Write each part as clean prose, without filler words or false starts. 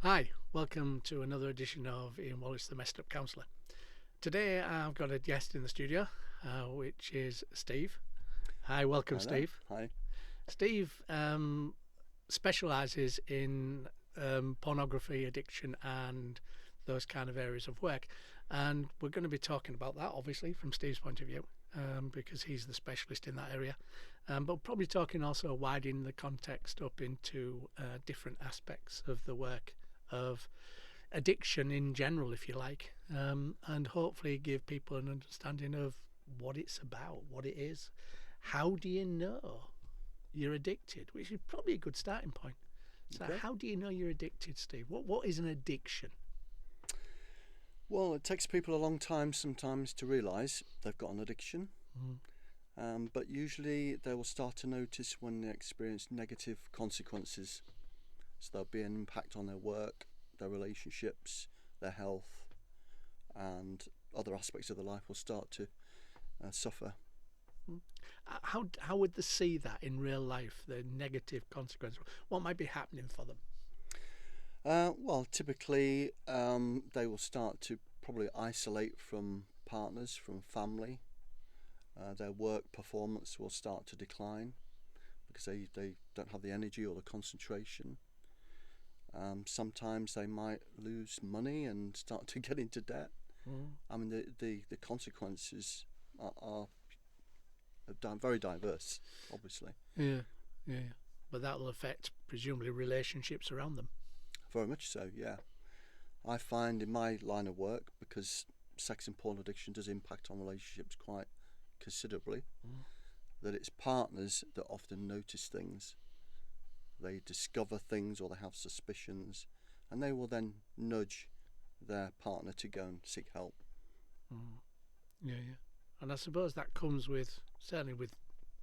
Hi, welcome to another edition of Ian Wallace, the Messed Up Counsellor. Today I've got a guest in the studio, which is Steve. Hi, welcome, Hi there. Steve. Hi. Steve specialises in pornography, addiction, and those kind of areas of work. And we're going to be talking about that, obviously, from Steve's point of view, because he's the specialist in that area. But probably talking also widening the context up into different aspects of the work of addiction in general, if you like, and hopefully give people an understanding of what it's about, what it is. How do you know you're addicted? Which is probably a good starting point. So, Okay. how do you know you're addicted, Steve? What is an addiction? Well, it takes people a long time sometimes to realise they've got an addiction, but usually they will start to notice when they experience negative consequences. So there'll be an impact on their work, their relationships, their health, and other aspects of their life will start to suffer. How would they see that in real life? The negative consequences. What might be happening for them? Well, typically they will start to probably isolate from partners, from family. Their work performance will start to decline because they don't have the energy or the concentration. Sometimes they might lose money and start to get into debt. I mean, the consequences are very diverse, obviously. Yeah, yeah. But that will affect presumably relationships around them. Very much so, yeah. I find in my line of work, because sex and porn addiction does impact on relationships quite considerably, that it's partners that often notice things. They discover things or they have suspicions, and they will then nudge their partner to go and seek help. Yeah, yeah. And I suppose that comes with, certainly with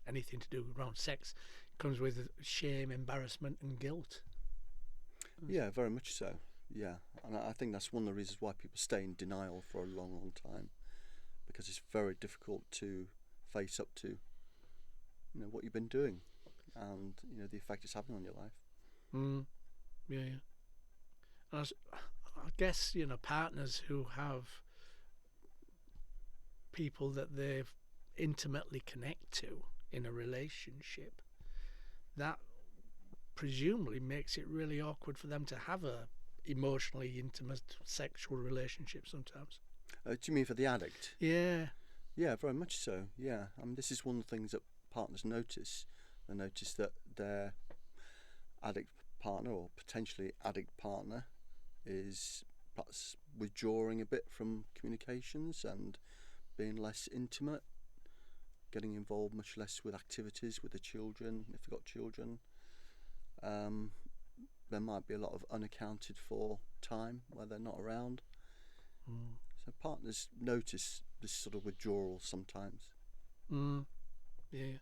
anything to do around sex, comes with shame, embarrassment, and guilt. Yeah, very much so. Yeah, and I think that's one of the reasons why people stay in denial for a long, long time, because it's very difficult to face up to, what you've been doing, and the effect it's having on your life. Yeah, yeah. And I guess, partners who have people that they intimately connect to in a relationship, that presumably makes it really awkward for them to have a emotionally intimate sexual relationship sometimes. Do you mean for the addict? Yeah. Yeah, very much so. Yeah, I mean, this is one of the things that partners notice. They notice that their addict partner or potentially addict partner is perhaps withdrawing a bit from communications and being less intimate, getting involved much less with activities with the children, if they've got children. Um, there might be a lot of unaccounted for time where they're not around. So partners notice this sort of withdrawal sometimes. Mm, yeah.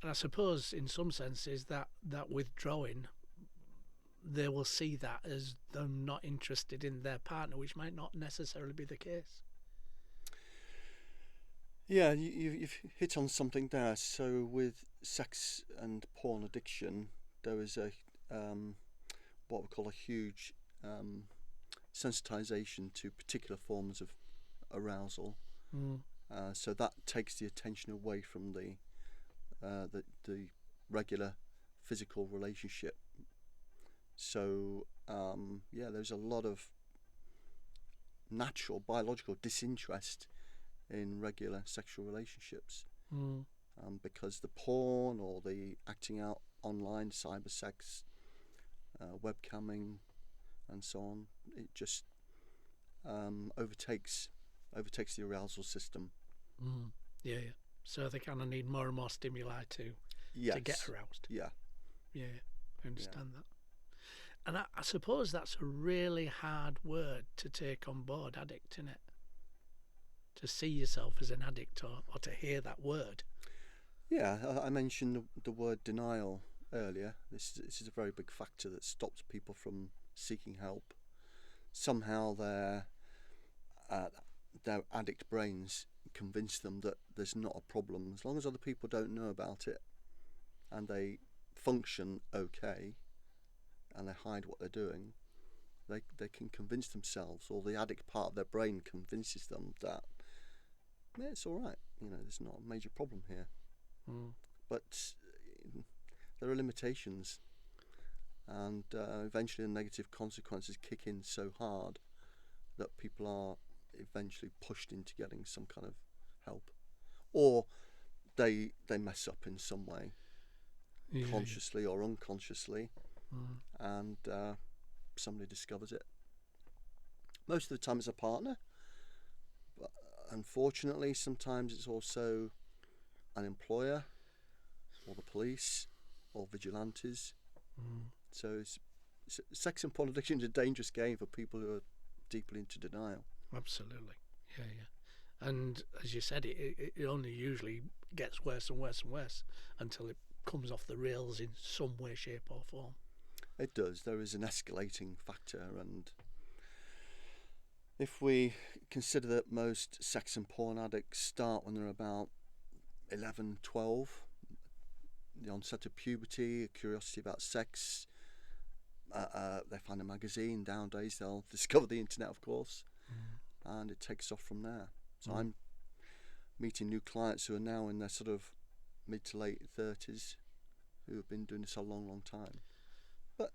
And I suppose in some senses that withdrawing, they will see that as them not interested in their partner, which might not necessarily be the case. Yeah, you've hit on something there. So with sex and porn addiction, there is a what we call a huge sensitization to particular forms of arousal. Mm. So that takes the attention away from the regular physical relationship. So yeah, there's a lot of natural biological disinterest in regular sexual relationships, Mm. because the porn or the acting out online, cyber sex, webcamming, and so on, it just overtakes the arousal system. Mm. Yeah, yeah. So they kind of need more and more stimuli to get Yes. aroused. Yeah. Yeah, I Yeah. understand that. And I suppose that's a really hard word to take on board, addict, isn't it? To see yourself as an addict or to hear that word. Yeah. I mentioned the word denial earlier. This is a very big factor that stops people from seeking help. Somehow uh, their addict brains convince them that there's not a problem as long as other people don't know about it, and they function okay, and they hide what they're doing. they can convince themselves, or the addict part of their brain convinces them that, yeah, it's all right. There's not a major problem here. But there are limitations, and eventually the negative consequences kick in so hard that people are eventually pushed into getting some kind of help, or they mess up in some way, consciously or unconsciously, and somebody discovers it. Most of the time it's a partner, but unfortunately sometimes it's also an employer, or the police, or vigilantes. So sex and porn addiction is a dangerous game for people who are deeply into denial. Absolutely, yeah. And as you said, it only usually gets worse and worse and worse until it comes off the rails in some way, shape or form. It does. There is an escalating factor, and if we consider that most sex and porn addicts start when they're about 11, 12, the onset of puberty, a curiosity about sex, they find a magazine. Nowadays they'll discover the internet, of course, and it takes off from there. So I'm meeting new clients who are now in their sort of mid to late 30s who have been doing this a long, long time. But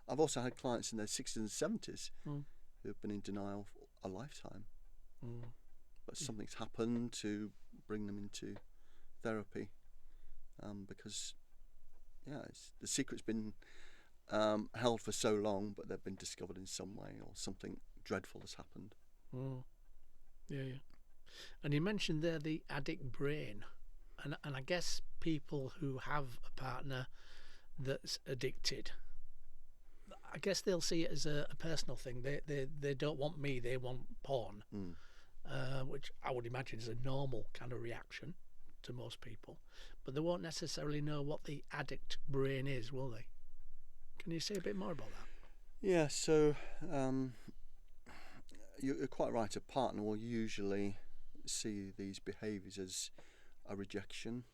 I've also had clients in their 60s and 70s who have been in denial for a lifetime. But something's happened to bring them into therapy, because the secret's been held for so long, but they've been discovered in some way, or something dreadful has happened. Yeah. And you mentioned there the addict brain, and I guess people who have a partner that's addicted, I guess they'll see it as a personal thing. They don't want me, they want porn, which I would imagine is a normal kind of reaction to most people, but they won't necessarily know what the addict brain is, will they? Can you say a bit more about that? Yeah, so you're quite right. A partner will usually see these behaviours as a rejection.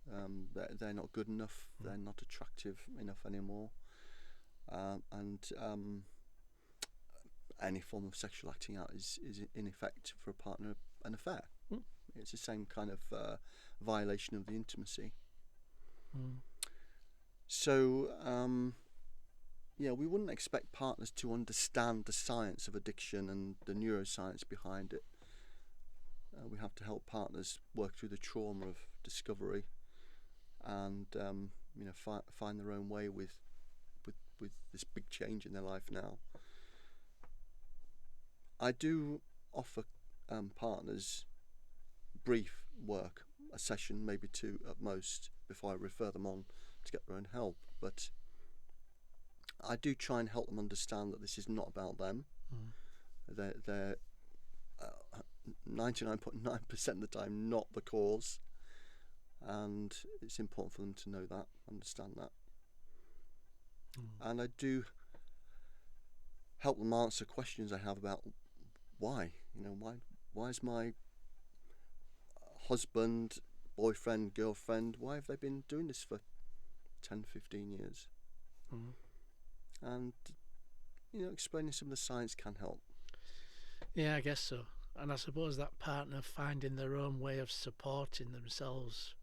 They're not good enough, they're not attractive enough anymore, and any form of sexual acting out is in effect for a partner an affair. It's the same kind of violation of the intimacy. So we wouldn't expect partners to understand the science of addiction and the neuroscience behind it. We have to help partners work through the trauma of discovery, and find their own way with this big change in their life now. I do offer partners brief work, a session, maybe two at most, before I refer them on to get their own help. But I do try and help them understand that this is not about them. They're 99.9% of the time not the cause, and it's important for them to know that, understand that. And I do help them answer questions I have about why is my husband, boyfriend, girlfriend, why have they been doing this for 10, 15 years? And explaining some of the science can help. Yeah, I guess so. And I suppose that partner finding their own way of supporting themselves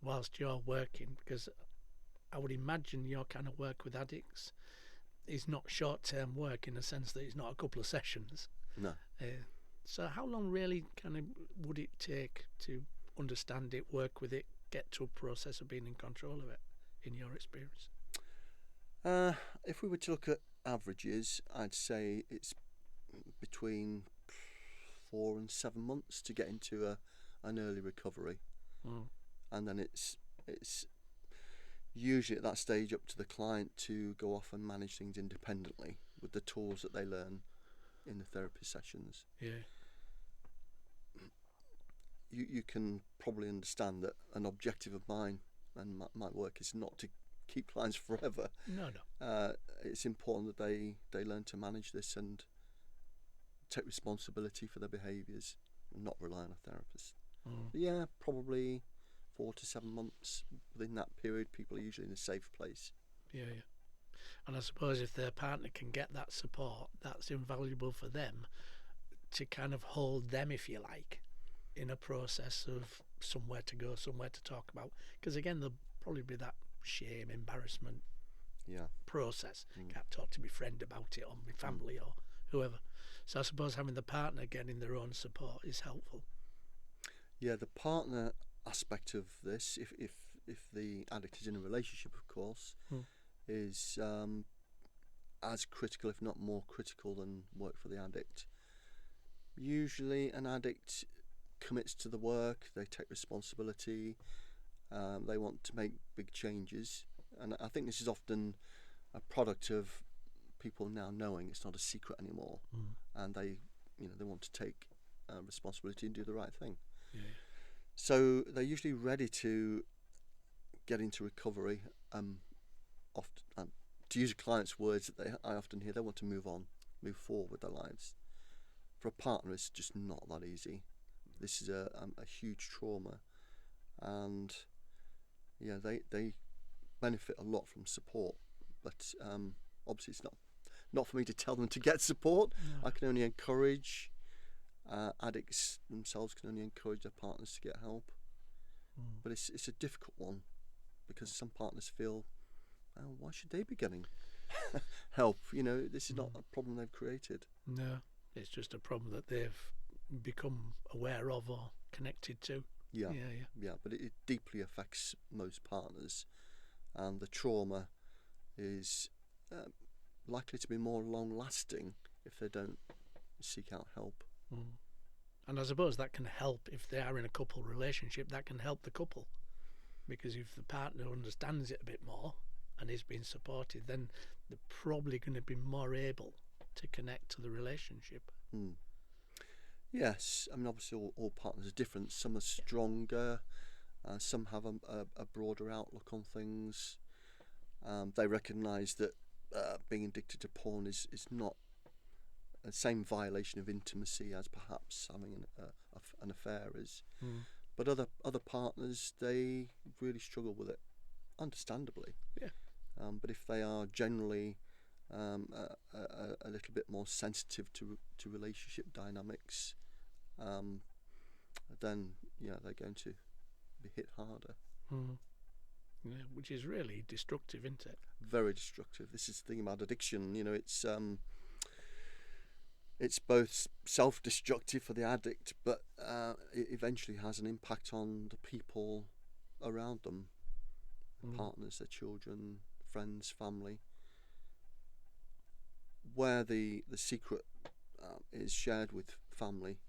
whilst you're working, because I would imagine your kind of work with addicts is not short-term work, in the sense that it's not a couple of sessions. No. So how long really kind of would it take to understand it, work with it, get to a process of being in control of it, in your experience? If we were to look at averages, I'd say it's between 4 and 7 months to get into an early recovery. And then it's usually at that stage up to the client to go off and manage things independently with the tools that they learn in the therapy sessions. You can probably understand that an objective of mine and my work is not to keep clients forever. No. It's important that they learn to manage this and take responsibility for their behaviours and not rely on a therapist. Yeah, probably 4 to 7 months. Within that period, people are usually in a safe place. Yeah. And I suppose if their partner can get that support, that's invaluable for them to kind of hold them, if you like, in a process of somewhere to go, somewhere to talk about. Because again, there'll probably be that shame, embarrassment Yeah. process. Can't talk to my friend about it, or my family, or whoever. So I suppose having the partner getting their own support is helpful. Yeah, the partner aspect of this, if the addict is in a relationship, of course, is as critical, if not more critical, than work for the addict. Usually, an addict commits to the work, they take responsibility, they want to make big changes, and I think this is often a product of people now knowing it's not a secret anymore, and they want to take responsibility and do the right thing. Yeah. So they're usually ready to get into recovery. Often, to use a client's words that I often hear, they want to move on, move forward with their lives. For a partner, it's just not that easy. This is a huge trauma, and yeah, they benefit a lot from support. But obviously, it's not for me to tell them to get support. No. I can only encourage. Addicts themselves can only encourage their partners to get help. But it's a difficult one, because some partners feel, oh, why should they be getting help? This is not a problem they've created. No, it's just a problem that they've become aware of or connected to. Yeah, Yeah. but it deeply affects most partners, and the trauma is likely to be more long-lasting if they don't seek out help. And I suppose that can help if they are in a couple relationship. That can help the couple, because if the partner understands it a bit more and is being supported, then they're probably going to be more able to connect to the relationship. Yes, I mean, obviously all partners are different. Some are stronger, some have a broader outlook on things. They recognise that being addicted to porn is not the same violation of intimacy as perhaps having an affair is. But other partners, they really struggle with it, understandably. Yeah. But if they are generally a little bit more sensitive to relationship dynamics, then they're going to be hit harder. Yeah, which is really destructive, isn't it? Very destructive. This is the thing about addiction. It's both self-destructive for the addict, but it eventually has an impact on the people around them, their partners, their children, friends, family. Where the secret is shared with family,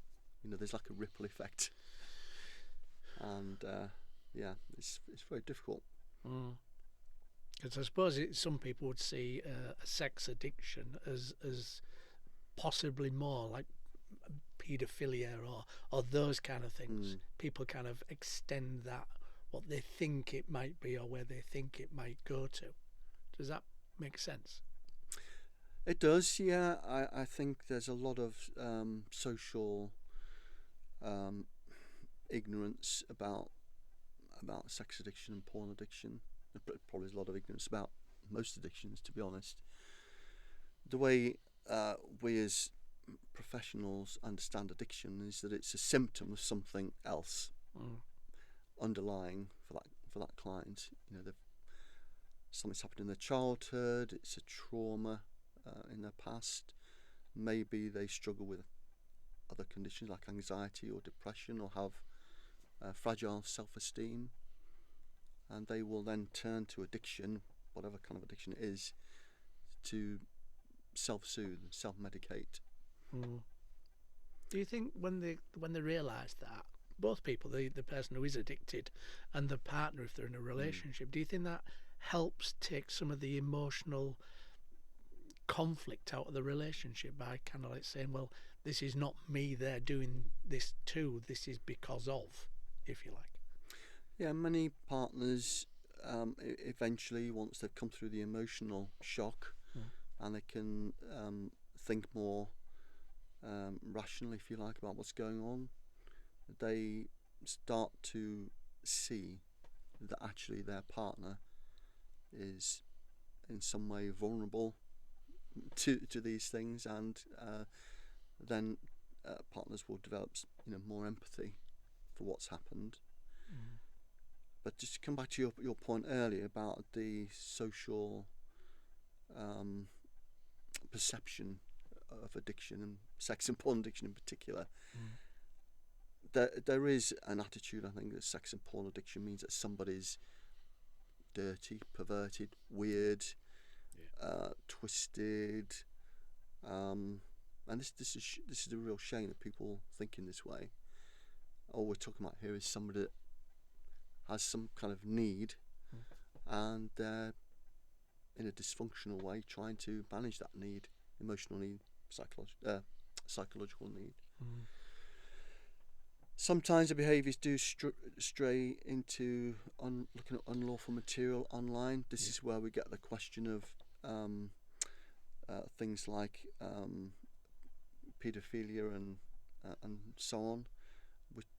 there's like a ripple effect, and it's very difficult. Because I suppose some people would see a sex addiction as possibly more like paedophilia or those kind of things. People kind of extend that, what they think it might be or where they think it might go to. Does that make sense? It does, yeah. I think there's a lot of social ignorance about sex addiction and porn addiction. Probably there's a lot of ignorance about most addictions, to be honest. The way we as professionals understand addiction is that it's a symptom of something else underlying for that client. Something's happened in their childhood. It's a trauma in their past. Maybe they struggle with other conditions like anxiety or depression, or have fragile self-esteem, and they will then turn to addiction, whatever kind of addiction it is, to self-soothe and self-medicate. Do you think when they realise that, both people, the person who is addicted and the partner, if they're in a relationship, do you think that helps take some of the emotional conflict out of the relationship by kind of like saying, well, this is not me they're doing this to, this is because of, if you like? Yeah, many partners eventually, once they've come through the emotional shock, and they can think more rationally, if you like, about what's going on, they start to see that actually their partner is in some way vulnerable to these things, and then partners will develop more empathy for what's happened. But just to come back to your point earlier about the social perception of addiction, and sex and porn addiction in particular, there is an attitude, I think, that sex and porn addiction means that somebody's dirty, perverted, weird, twisted, and this is a real shame that people think in this way. All we're talking about here is somebody that has some kind of need, and they're in a dysfunctional way trying to manage that need, emotional need, psychological need. Sometimes the behaviours do stray into looking at unlawful material online. This is where we get the question of things like paedophilia and so on,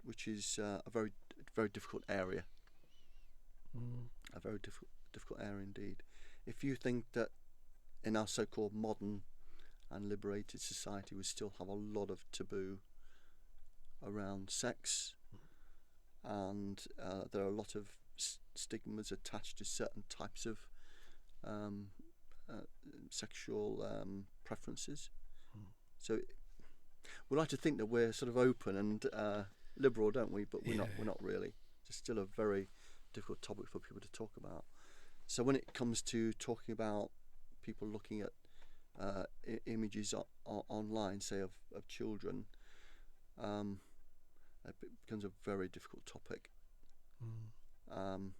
which is a very difficult area. A very difficult area indeed. If you think that in our so-called modern and liberated society we still have a lot of taboo around sex, and there are a lot of stigmas attached to certain types of sexual preferences. So we like to think that we're sort of open and liberal, don't we? But we're not. We're not really. It's still a very difficult topic for people to talk about. So when it comes to talking about people looking at images online, say of children, it becomes a very difficult topic. I'm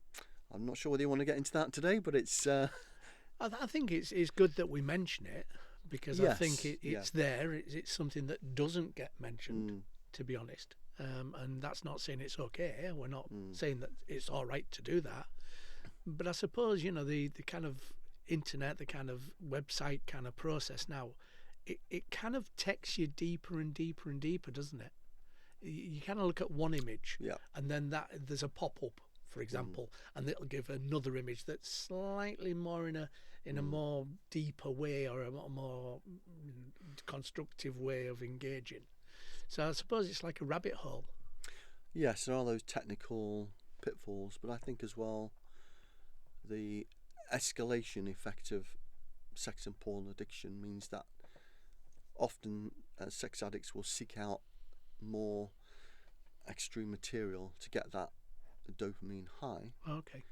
not sure whether you want to get into that today, but it's. I think it's good that we mention it, because I think it's there. It's something that doesn't get mentioned, to be honest. And that's not saying it's okay. We're not saying that it's all right to do that. But I suppose, the kind of internet, the kind of website kind of process now, it kind of takes you deeper and deeper and deeper, doesn't it? You kind of look at one image, and then there's a pop-up, for example, and it'll give another image that's slightly more in a more deeper way, or a more constructive way of engaging. So I suppose it's like a rabbit hole. Yes, there are those technical pitfalls, but I think as well the escalation effect of sex and porn addiction means that often sex addicts will seek out more extreme material to get that dopamine high. Okay.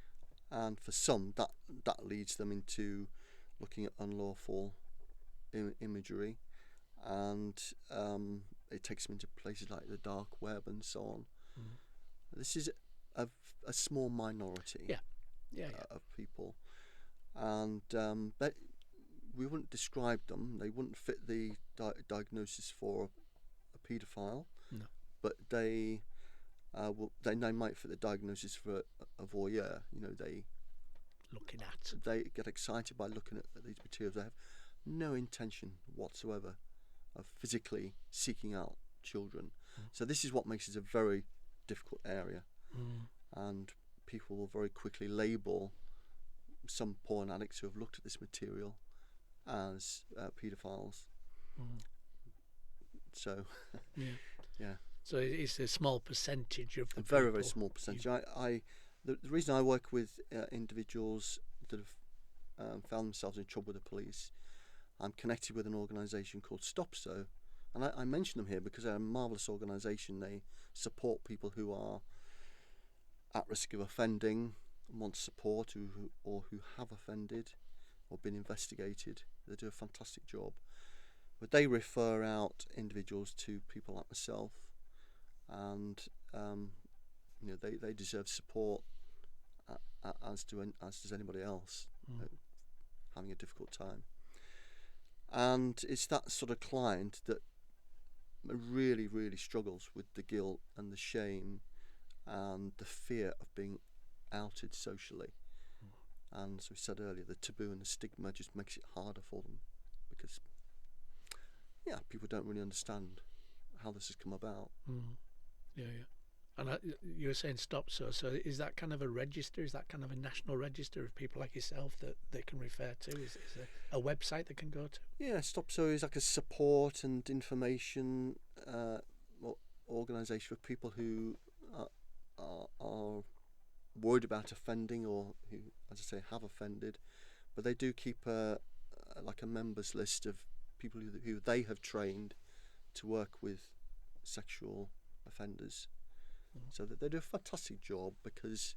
And for some, that leads them into looking at unlawful imagery, and it takes them into places like the dark web and so on. This is a small minority of people, and we wouldn't describe them. They wouldn't fit the diagnosis for a paedophile. No. But they might fit the diagnosis for a voyeur. They get excited by looking at these materials. They have no intention whatsoever of physically seeking out children. So this is what makes it a very difficult area, and people will very quickly label some porn addicts who have looked at this material as paedophiles. So So it's a small percentage of the very people. very small percentage. The reason I work with individuals that have found themselves in trouble with the police, I'm connected with an organisation called StopSo, and I mention them here because they're a marvellous organisation. They support people who are at risk of offending, want support, or who have offended or been investigated. They do a fantastic job, but they refer out individuals to people like myself, and they deserve support, as does anybody else having a difficult time. And it's that sort of client that really, really struggles with the guilt and the shame and the fear of being outed socially. And as we said earlier, the taboo and the stigma just makes it harder for them, because people don't really understand how this has come about. And you were saying stop. So is that kind of a register? Is that kind of a national register of people like yourself that they can refer to? Is a website they can go to? Yeah, StopSo is like a support and information organisation for people who are worried about offending, or who, as I say, have offended. But they do keep like a members list of people who they have trained to work with sexual offenders. So that they do a fantastic job, because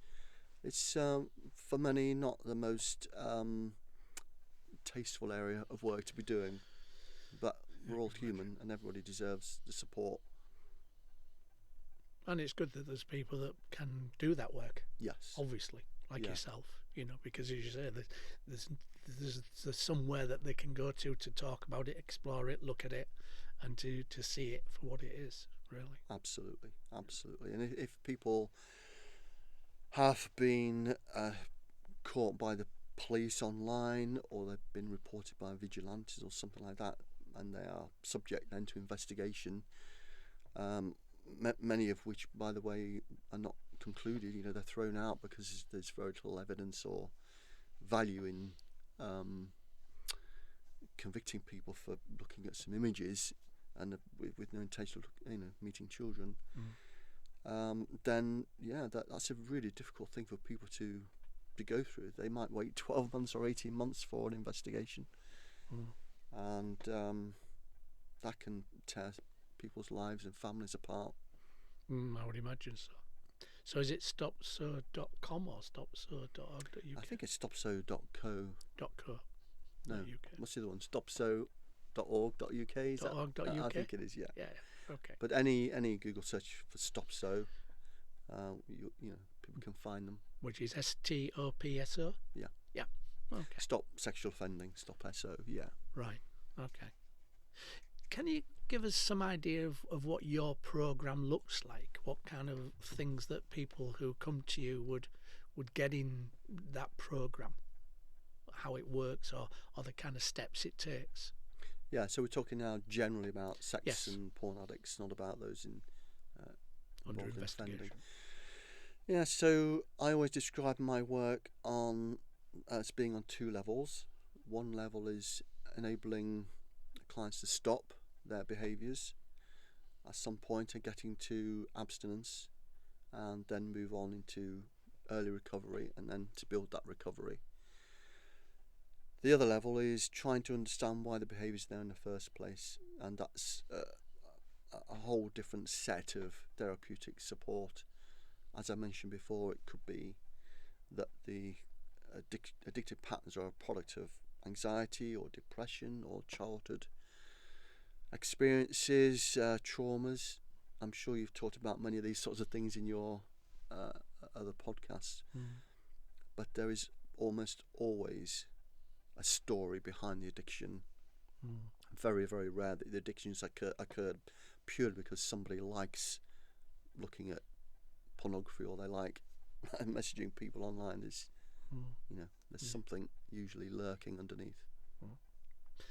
it's for many not the most tasteful area of work to be doing, but we're all human and everybody deserves the support. And it's good that there's people that can do that work. Yes. Obviously, like yourself, because as you say, there's somewhere that they can go to talk about it, explore it, look at it, and to see it for what it is, really. Absolutely. And if people have been caught by the police online, or they've been reported by vigilantes or something like that, and they are subject then to investigation, many of which, by the way, are not concluded. They're thrown out because there's very little evidence or value in convicting people for looking at some images and with no intention of meeting children. Then that's a really difficult thing for people to go through. They might wait 12 months or 18 months for an investigation, and that can tear people's lives and families apart. I would imagine so. So is it stopso.com or stopso.org.uk? I think it's stopso.co. No, what's the other one? Stopso.org.uk. Is that? .org.uk? I think it is. Yeah. Yeah. Okay. But any Google search for StopSo, people can find them. Which is STOPSO? Yeah. Yeah. Okay. Stop sexual offending. Stop SO. Yeah. Right. Okay. Can you give us some idea of what your program looks like? What kind of things that people who come to you would get in that program? How it works, or the kind of steps it takes? Yeah. So we're talking now generally about sex and porn addicts, not about those under investigation. Offending. Yeah. So I always describe my work as being on two levels. One level is enabling clients to stop their behaviours at some point and getting to abstinence, and then move on into early recovery, and then to build that recovery. The other level is trying to understand why the behaviour is there in the first place, and that's a whole different set of therapeutic support. As I mentioned before, it could be that the addictive patterns are a product of anxiety or depression or childhood experiences, traumas. I'm sure you've talked about many of these sorts of things in your other podcasts, but there is almost always a story behind the addiction. Very, very rare that the addictions occurred purely because somebody likes looking at pornography, or they like messaging people online. There's something usually lurking underneath.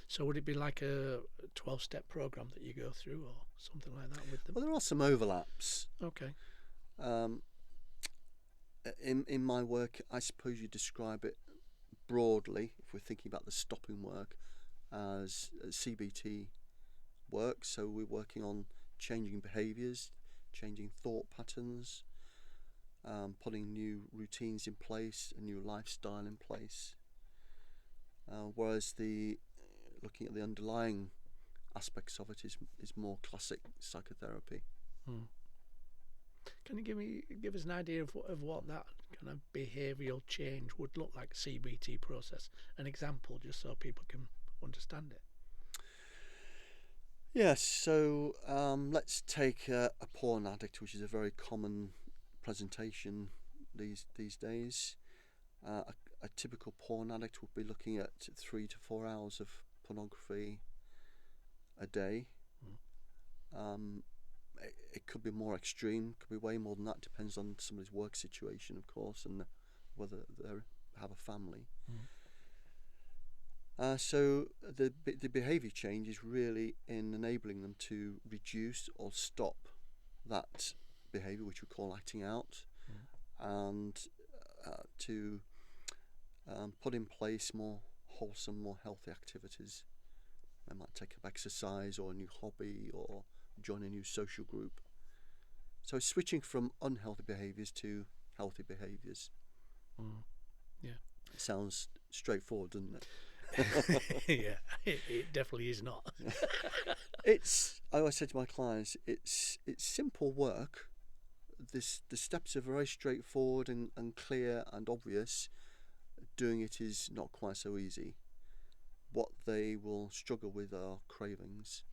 So would it be like a 12-step program that you go through, or something like that with them? Well, there are some overlaps. Okay. In my work, I suppose you describe it broadly, if we're thinking about the stopping work, as CBT work. So we're working on changing behaviours, changing thought patterns, putting new routines in place, a new lifestyle in place. Whereas looking at the underlying aspects of it is more classic psychotherapy. Can you give us an idea of what that kind of behavioural change would look like, CBT process? An example, just so people can understand it. Yes, so let's take a porn addict, which is a very common presentation these days. A typical porn addict would be looking at 3 to 4 hours of pornography a day. It could be more extreme, could be way more than that, depends on somebody's work situation, of course, and whether they have a family. So the behaviour change is really in enabling them to reduce or stop that behaviour, which we call acting out, and to put in place more wholesome, more healthy activities. They might take up exercise or a new hobby or join a new social group. So switching from unhealthy behaviours to healthy behaviours. Yeah. It sounds straightforward, doesn't it? Yeah, it definitely is not. I always say to my clients, it's simple work. The steps are very straightforward and clear and obvious. Doing it is not quite so easy. What they will struggle with are cravings,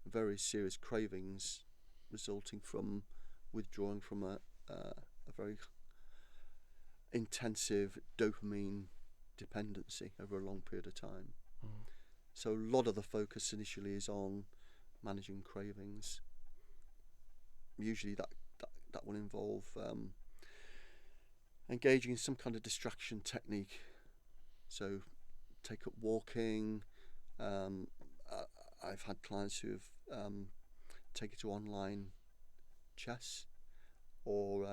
very serious cravings, resulting from withdrawing from a very intensive dopamine dependency over a long period of time. So a lot of the focus initially is on managing cravings. Usually that will involve engaging in some kind of distraction technique. So take up walking. I've had clients who have taken to online chess, or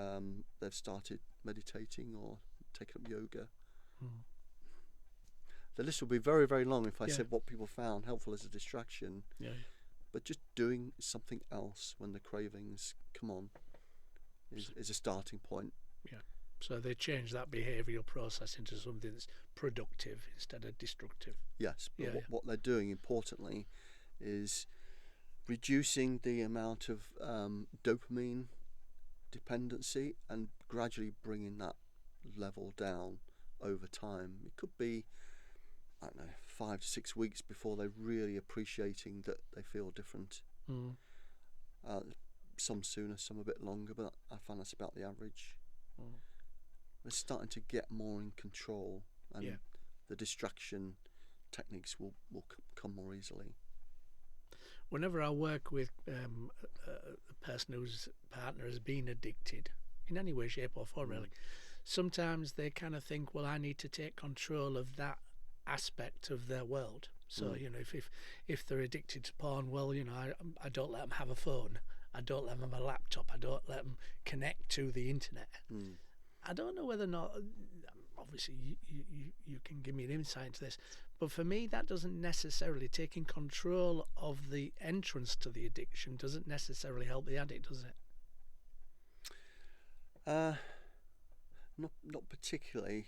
they've started meditating or taken up yoga. The list would be very, very long if I said what people found helpful as a distraction. Yeah. But just doing something else when the cravings come on is a starting point. Yeah. So they change that behavioural process into something that's productive instead of destructive. Yes, but what they're doing, importantly, is reducing the amount of dopamine dependency and gradually bringing that level down over time. It could be, I don't know, 5 to 6 weeks before they're really appreciating that they feel different. Some sooner, some a bit longer, but I find that's about the average. They're starting to get more in control, and the distraction techniques will come more easily. Whenever I work with a person whose partner has been addicted in any way, shape or form, really, sometimes they kind of think, well, I need to take control of that aspect of their world. So, if they're addicted to porn, well, I don't let them have a phone. I don't let them have a laptop. I don't let them connect to the internet. I don't know whether or not, obviously you can give me an insight into this, but for me that doesn't necessarily, taking control of the entrance to the addiction doesn't necessarily help the addict, does it? Not particularly.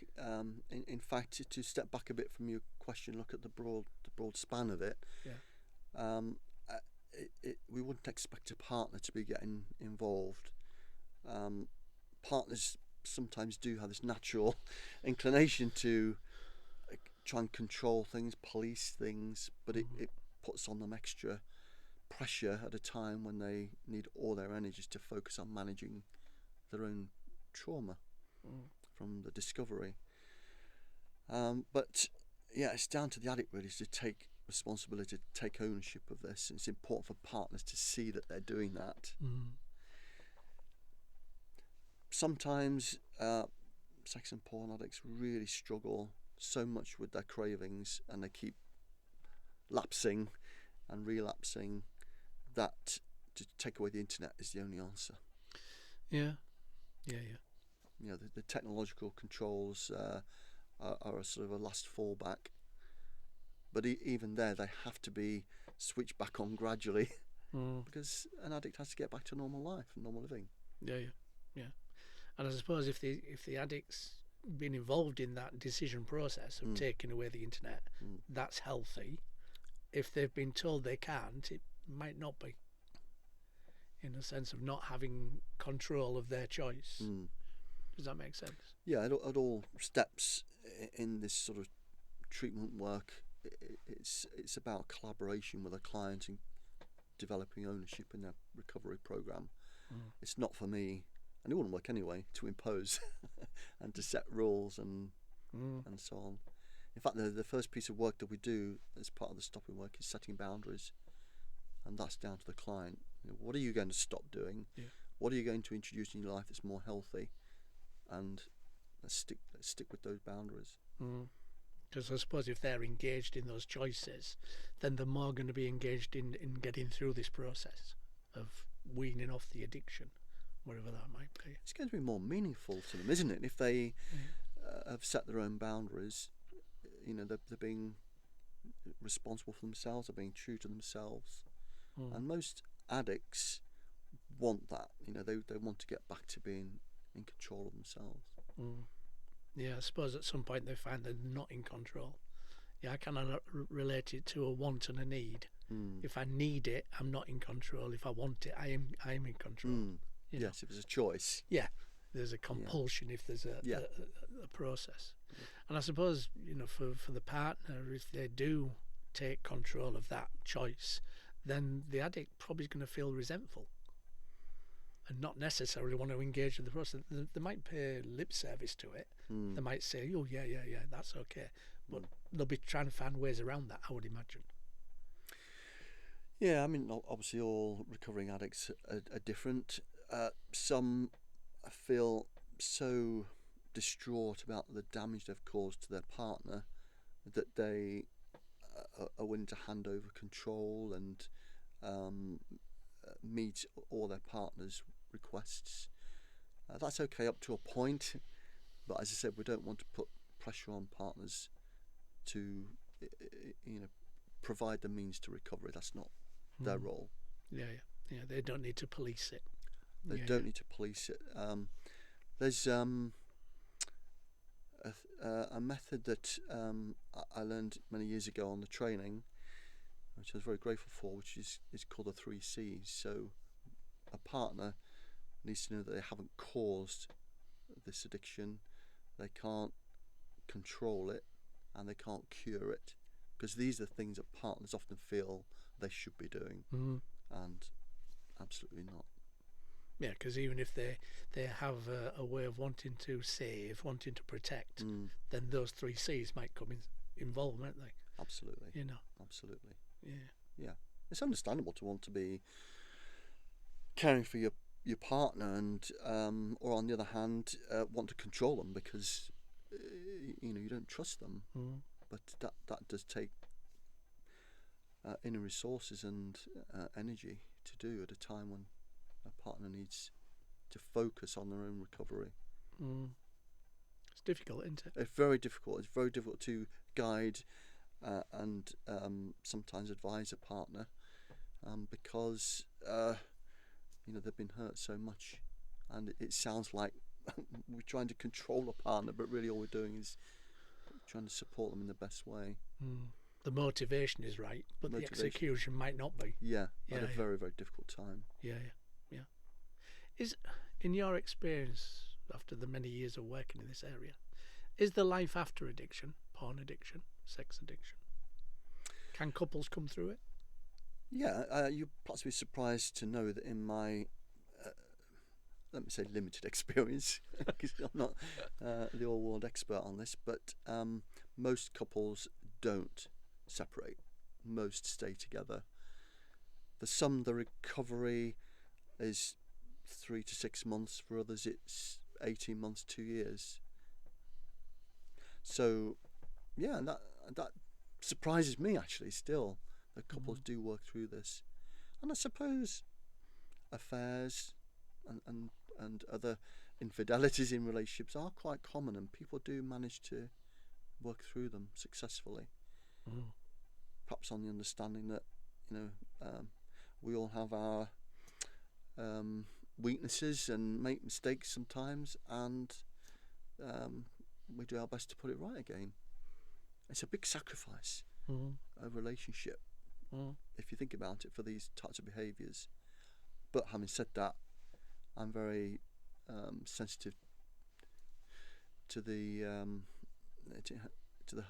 In fact, to step back a bit from your question, look at the broad span of it. We wouldn't expect a partner to be getting involved. Partners sometimes do have this natural inclination to try and control things, police things, but it puts on them extra pressure at a time when they need all their energies to focus on managing their own trauma from the discovery. But it's down to the addict really to take responsibility, to take ownership of this. It's important for partners to see that they're doing that. Sometimes sex and porn addicts really struggle so much with their cravings, and they keep lapsing and relapsing, that to take away the internet is the only answer. The technological controls are a sort of a last fallback, but even there they have to be switched back on gradually because an addict has to get back to normal life and normal living. And I suppose if the addict's been involved in that decision process of taking away the internet, that's healthy. If they've been told they can't, it might not be, in a sense of not having control of their choice. Does that make sense? Yeah, at all steps in this sort of treatment work, it's about collaboration with a client and developing ownership in their recovery program. It's not for me, and it wouldn't work anyway, to impose and to set rules and so on. In fact, the first piece of work that we do as part of the stopping work is setting boundaries, and that's down to the client. What are you going to stop doing? What are you going to introduce in your life that's more healthy? And let's stick with those boundaries. Because I suppose if they're engaged in those choices, then they're more going to be engaged in getting through this process of weaning off the addiction whatever that might be. It's going to be more meaningful to them, isn't it? If they have set their own boundaries, they're being responsible for themselves, they're being true to themselves. And most addicts want that. They want to get back to being in control of themselves. Yeah, I suppose at some point they find they're not in control. Yeah, I kind of relate it to a want and a need. If I need it, I'm not in control. If I want it, I am in control. Yes, if there's a choice. Yeah, there's a compulsion if there's a process. And I suppose, for the partner, if they do take control of that choice, then the addict probably is going to feel resentful and not necessarily want to engage in the process. They might pay lip service to it. They might say, oh, yeah, that's okay. But they'll be trying to find ways around that, I would imagine. Yeah, I mean, obviously all recovering addicts are different. Some feel so distraught about the damage they've caused to their partner that they are willing to hand over control and meet all their partner's requests. That's okay up to a point, but as I said, we don't want to put pressure on partners to provide the means to recovery. That's not their role. Yeah, they don't need to police it. They don't need to police it. There's a method that I learned many years ago on the training, which I was very grateful for, which is called the 3 C's. So a partner needs to know that they haven't caused this addiction, they can't control it, and they can't cure it, because these are things that partners often feel they should be doing, and absolutely not. Yeah, because even if they have a way of wanting to save, wanting to protect, then those 3 C's might come involved, won't they? Absolutely. Absolutely. Yeah. It's understandable to want to be caring for your partner, and or on the other hand, want to control them because you don't trust them. But that does take inner resources and energy to do at a time when a partner needs to focus on their own recovery. It's difficult, isn't it? It's very difficult. It's very difficult to guide and sometimes advise a partner because they've been hurt so much, and it sounds like we're trying to control a partner, but really all we're doing is trying to support them in the best way. The motivation is right, but the execution might not be. At a very, very difficult time. Yeah. Is, in your experience, after the many years of working in this area, is the life after addiction, porn addiction, sex addiction? Can couples come through it? Yeah, you'd perhaps be surprised to know that in my, let me say, limited experience, because I'm not the all-world expert on this, but most couples don't separate. Most stay together. For some, the recovery is 3 to 6 months. For others, it's 18 months, 2 years. So, yeah, and that surprises me actually. Still, that couples do work through this, and I suppose affairs and other infidelities in relationships are quite common, and people do manage to work through them successfully. Perhaps on the understanding that we all have our weaknesses and make mistakes sometimes, and we do our best to put it right again. It's a big sacrifice, a relationship, if you think about it, for these types of behaviours. But having said that, I'm very sensitive to the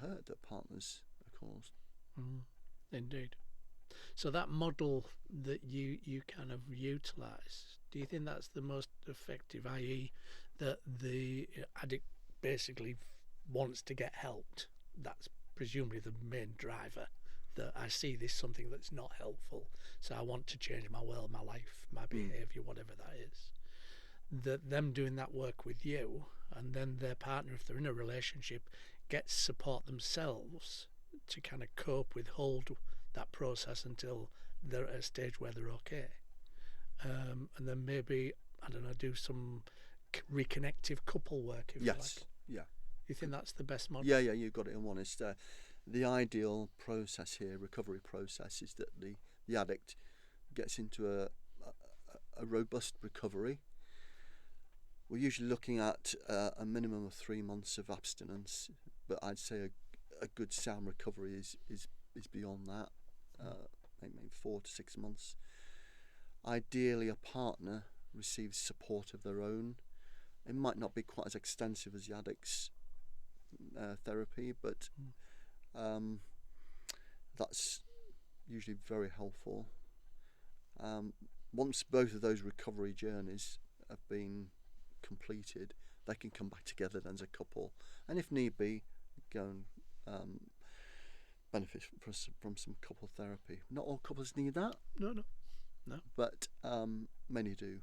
hurt that partners are caused. Indeed. So that model that you kind of utilise, do you think that's the most effective, i.e. that the addict basically wants to get helped? That's presumably the main driver, that I see this something that's not helpful, so I want to change my world, my life, my behaviour, whatever that is. That them doing that work with you, and then their partner, if they're in a relationship, gets support themselves to kind of cope with, hold that process until they're at a stage where they're okay. And then maybe I don't know, do some reconnective couple work, if you like. Yes. Yeah. You think that's the best model? Yeah. You got it in one. It's the ideal process here, recovery process, is that the addict gets into a robust recovery. We're usually looking at a minimum of 3 months of abstinence, but I'd say a good sound recovery is beyond that, maybe 4 to 6 months. Ideally, a partner receives support of their own. It might not be quite as extensive as the addict's therapy, but that's usually very helpful. Once both of those recovery journeys have been completed, they can come back together then as a couple, and if need be, go and benefit from some couple therapy. Not all couples need that. No. But many do,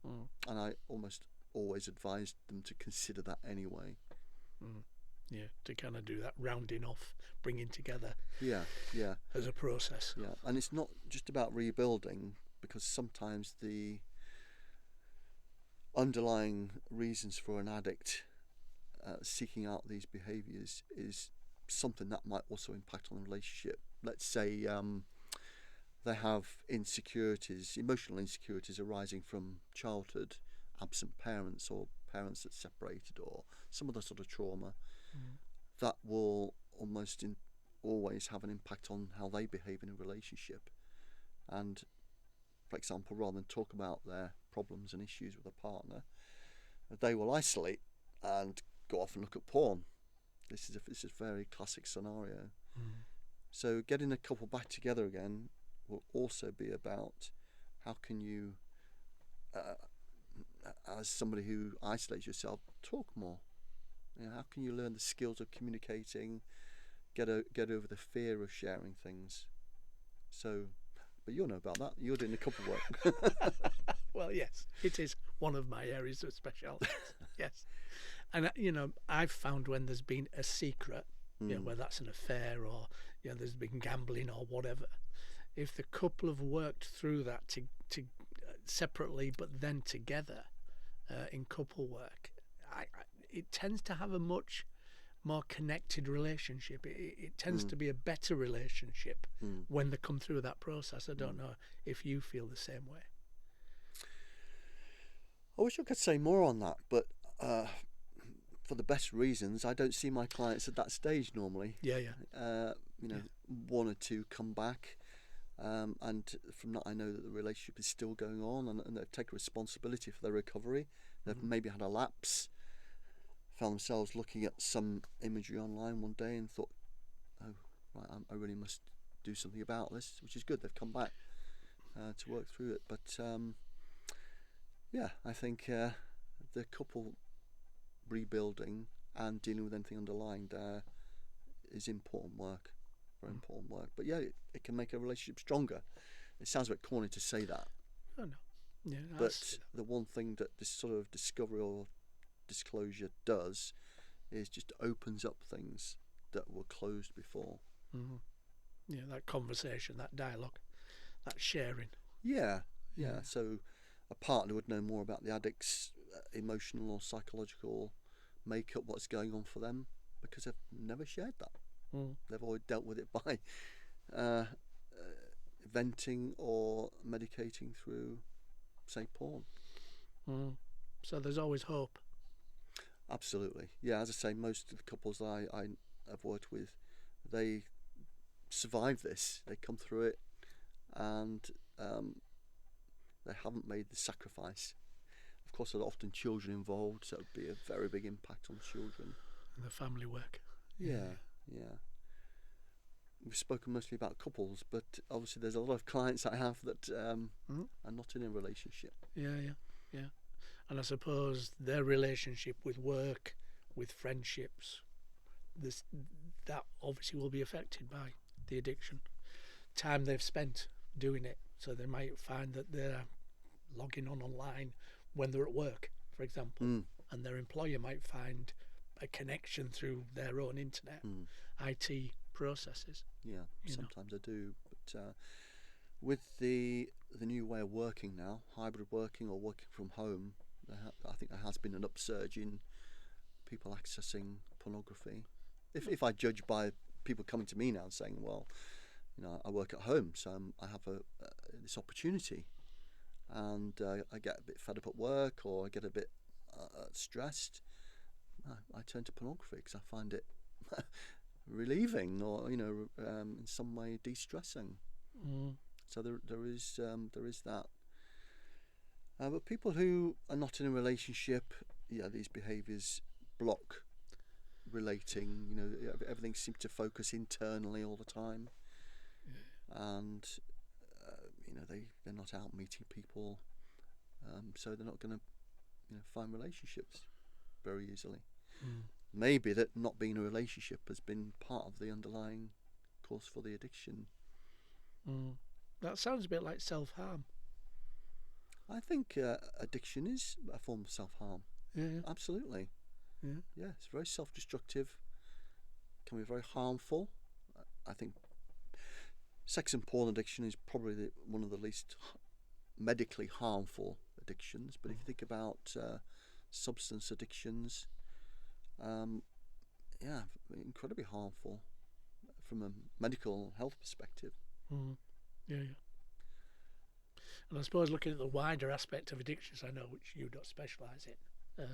and I almost always advise them to consider that anyway. Yeah, to kind of do that rounding off, bringing together. Yeah. As a process. Yeah, and it's not just about rebuilding, because sometimes the underlying reasons for an addict seeking out these behaviours is something that might also impact on the relationship. Let's say they have insecurities, emotional insecurities arising from childhood, absent parents or parents that separated, or some other sort of trauma. That will almost always have an impact on how they behave in a relationship. And for example, rather than talk about their problems and issues with a partner, they will isolate and go off and look at porn. This is a very classic scenario. So getting a couple back together again will also be about how can you, as somebody who isolates yourself, talk more. How can you learn the skills of communicating, get over the fear of sharing things? So, but you'll know about that. You're doing a couple work. Well, yes, it is one of my areas of speciality. Yes, and I've found when there's been a secret, whether that's an affair or there's been gambling or whatever, if the couple have worked through that to separately but then together in couple work, it tends to have a much more connected relationship. It tends to be a better relationship when they come through that process. I don't know if you feel the same way. I wish I could say more on that, but for the best reasons, I don't see my clients at that stage normally. One or two come back, and from that I know that the relationship is still going on, and they've taken responsibility for their recovery. They've maybe had a lapse, found themselves looking at some imagery online one day and thought, oh, right, I really must do something about this, which is good. They've come back to work through it. But I think the couple rebuilding and dealing with anything underlying there is important work, very important work. But it can make a relationship stronger. It sounds a bit corny to say that. Oh no. Yeah, but the one thing that this sort of discovery or disclosure does is just opens up things that were closed before. That conversation, that dialogue, that sharing. Yeah. So a partner would know more about the addict's emotional or psychological makeup, what's going on for them, because they've never shared that. They've always dealt with it by venting or medicating through, say, porn. So there's always hope. Absolutely. Yeah, as I say, most of the couples that I have worked with, they survive this. They come through it, and they haven't made the sacrifice. Of course, there are often children involved, so it would be a very big impact on children. And the family work. Yeah. We've spoken mostly about couples, but obviously there's a lot of clients I have that are not in a relationship. Yeah. And I suppose their relationship with work, with friendships, that obviously will be affected by the addiction. Time they've spent doing it. So they might find that they're logging on online when they're at work, for example, and their employer might find a connection through their own internet, IT processes. Yeah, sometimes I do, but With the new way of working now, hybrid working or working from home, I think there has been an upsurge in people accessing pornography. If I judge by people coming to me now and saying, well, I work at home, so I have this opportunity, and I get a bit fed up at work, or I get a bit stressed, I turn to pornography because I find it relieving, or in some way de-stressing. So there is that. But people who are not in a relationship, these behaviours block relating. Everything seems to focus internally all the time, and they're not out meeting people, so they're not going to find relationships very easily. Maybe that not being in a relationship has been part of the underlying cause for the addiction. That sounds a bit like self-harm. I think addiction is a form of self-harm. Yeah. Absolutely. Yeah, it's very self-destructive, can be very harmful. I think sex and porn addiction is probably one of the least medically harmful addictions. But if you think about substance addictions, incredibly harmful from a medical health perspective. Yeah. And I suppose looking at the wider aspect of addictions, I know which you don't specialise in,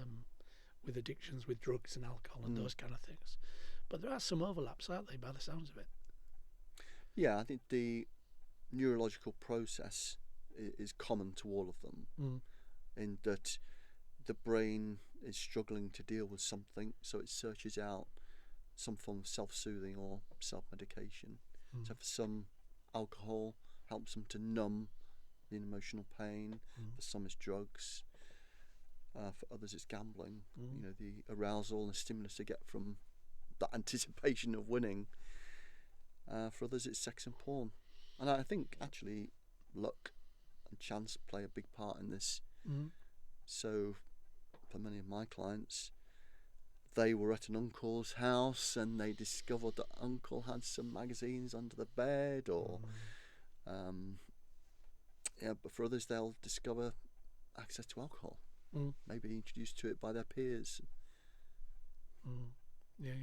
with addictions with drugs and alcohol and those kind of things. But there are some overlaps, aren't they, by the sounds of it? Yeah, I think the neurological process is common to all of them, in that the brain is struggling to deal with something, so it searches out some form of self-soothing or self-medication. So for some, alcohol helps them to numb the emotional pain. For some, it's drugs. For others, it's gambling. The arousal and the stimulus they get from that anticipation of winning. For others, it's sex and porn. And I think actually luck and chance play a big part in this. So for many of my clients, they were at an uncle's house and they discovered that uncle had some magazines under the bed, or but for others, they'll discover access to alcohol, maybe introduced to it by their peers. Yeah.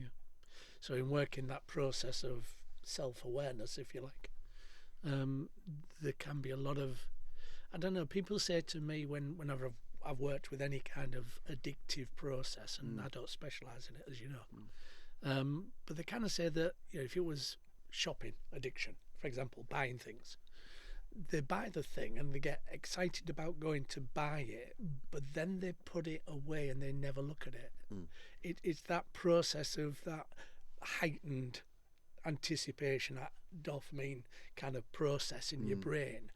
So in working that process of self-awareness, if you like, there can be a lot of, I don't know, people say to me whenever I've worked with any kind of addictive process, and I don't specialise in it, as you know, but they kind of say that if it was shopping addiction, for example, buying things, they buy the thing and they get excited about going to buy it, but then they put it away and they never look at it. It's that process of that heightened anticipation, that dopamine kind of process in your brain.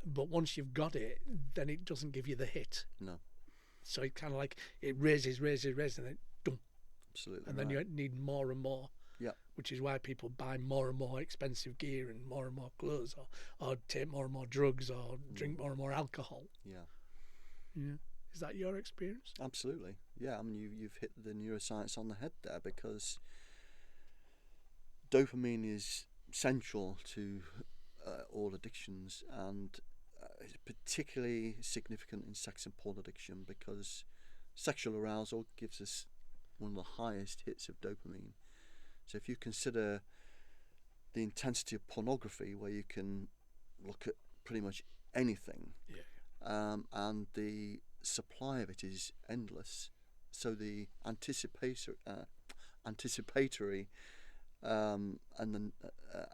But once you've got it, then it doesn't give you the hit. No. So it kind of like it raises, and then dum. Absolutely. And then you need more and more. Yeah. Which is why people buy more and more expensive gear and more clothes, or take more and more drugs, or drink more and more alcohol. Yeah. Is that your experience? Absolutely. Yeah. I mean, you've hit the neuroscience on the head there, because dopamine is central to all addictions, and it's particularly significant in sex and porn addiction, because sexual arousal gives us one of the highest hits of dopamine. So if you consider the intensity of pornography, where you can look at pretty much anything, and the supply of it is endless, so the anticipatory and the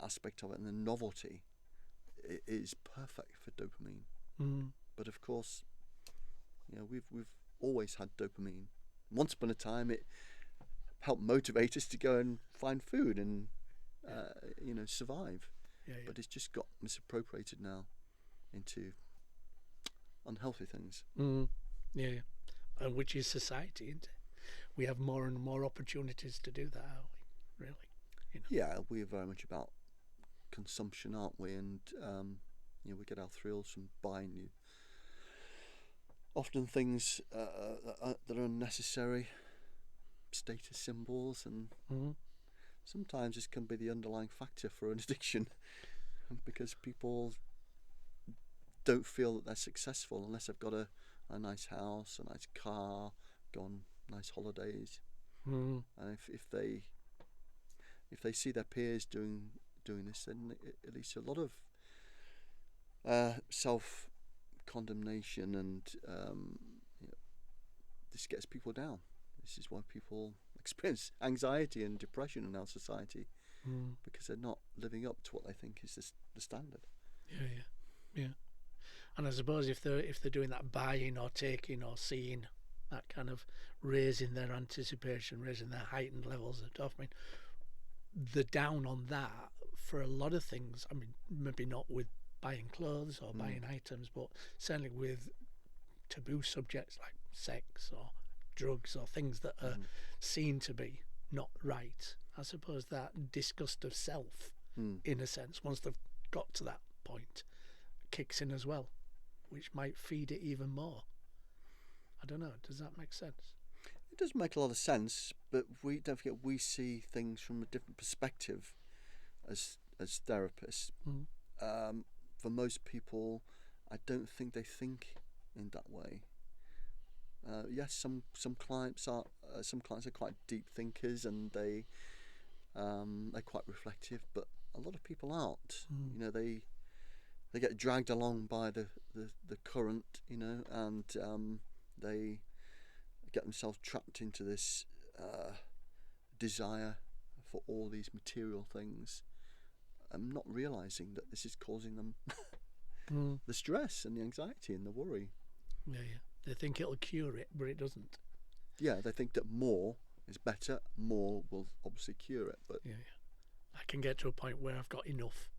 aspect of it, and the novelty, is perfect for dopamine. But of course, we've always had dopamine. Once upon a time, it helped motivate us to go and find food and survive. But it's just got misappropriated now into unhealthy things. And which is society, isn't it? We have more and more opportunities to do that, aren't we? Really. Yeah, we're very much about consumption, aren't we? And we get our thrills from buying new, often things that are unnecessary, status symbols, and sometimes this can be the underlying factor for an addiction, because people don't feel that they're successful unless they've got a nice house, a nice car, go on nice holidays. Mm. And if they see their peers doing this, then it leads to a lot of self condemnation, and this gets people down. This is why people experience anxiety and depression in our society, because they're not living up to what they think is the standard. Yeah. And I suppose if they're doing that buying or taking or seeing, that kind of raising their anticipation, raising their heightened levels of dopamine, the down on that for a lot of things. I mean, maybe not with buying clothes or buying items, but certainly with taboo subjects like sex or drugs or things that are seen to be not right. I suppose that disgust of self, in a sense, once they've got to that point, kicks in as well, which might feed it even more. I don't know. Does that make sense? It does make a lot of sense, but we don't forget we see things from a different perspective as therapists. For most people, I don't think they think in that way. Yes, some clients are quite deep thinkers, and they're quite reflective, but a lot of people aren't. You know, they get dragged along by the current, you know, and they get themselves trapped into this desire for all these material things, and not realizing that this is causing them the stress and the anxiety and the worry. Yeah. They think it'll cure it, but it doesn't. Yeah, they think that more is better. More will obviously cure it, but yeah. I can get to a point where I've got enough,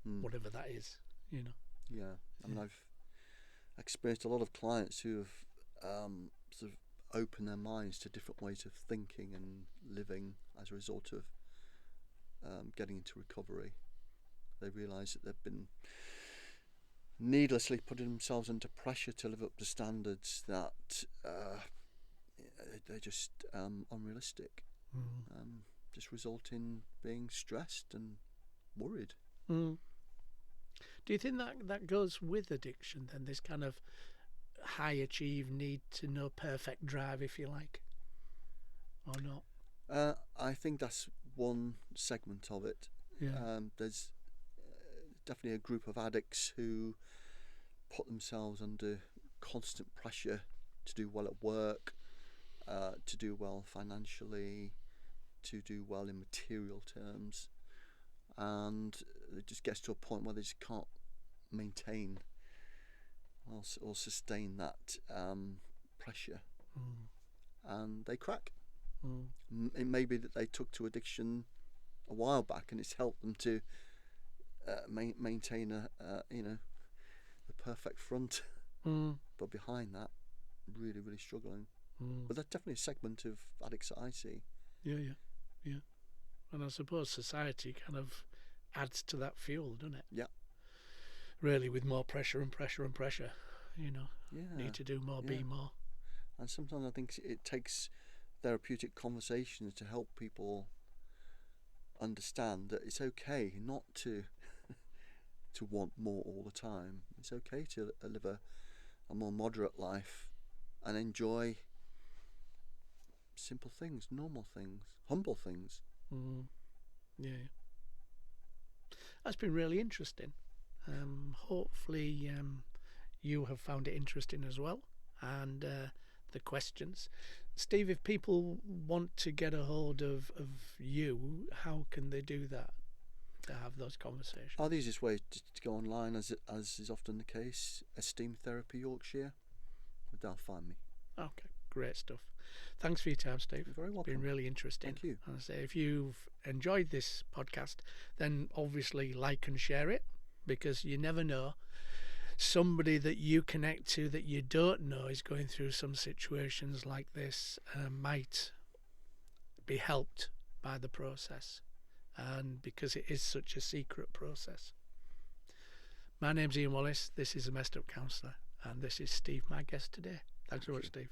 whatever that is, you know. Yeah, I mean, I've experienced a lot of clients who have sort of opened their minds to different ways of thinking and living as a result of getting into recovery. They realise that they've been needlessly putting themselves under pressure to live up to standards that they're just unrealistic, just result in being stressed and worried. Do you think that goes with addiction then, this kind of high achieve, need to know perfect drive, if you like, or not? I think that's one segment of it. There's definitely a group of addicts who put themselves under constant pressure to do well at work, to do well financially, to do well in material terms, and it just gets to a point where they just can't maintain or sustain that pressure, and they crack. It may be that they took to addiction a while back and it's helped them to maintain the perfect front, but behind that, really struggling. But that's definitely a segment of addicts that I see. Yeah. And I suppose society kind of adds to that fuel, doesn't it? Yeah. Really, with more pressure and pressure and pressure, you know. Yeah. Need to do more, be more. And sometimes I think it takes therapeutic conversations to help people understand that it's okay not to want more all the time. It's okay to live a more moderate life and enjoy simple things, normal things, humble things. Yeah. That's been really interesting. Hopefully you have found it interesting as well, and the questions. Steve, if people want to get a hold of you, how can they do that, to have those conversations? The easiest way to go online, as is often the case, Esteem Therapy Yorkshire. They'll find me. Okay, great stuff. Thanks for your time, Steve. You're very welcome. It's been really interesting. Thank you. And I say, if you've enjoyed this podcast, then obviously like and share it, because you never know, somebody that you connect to that you don't know is going through some situations like this might be helped by the process, and because it is such a secret process. My name's Ian Wallace, this is a Messed Up Counsellor, and this is Steve, my guest today. Thanks very much, Steve.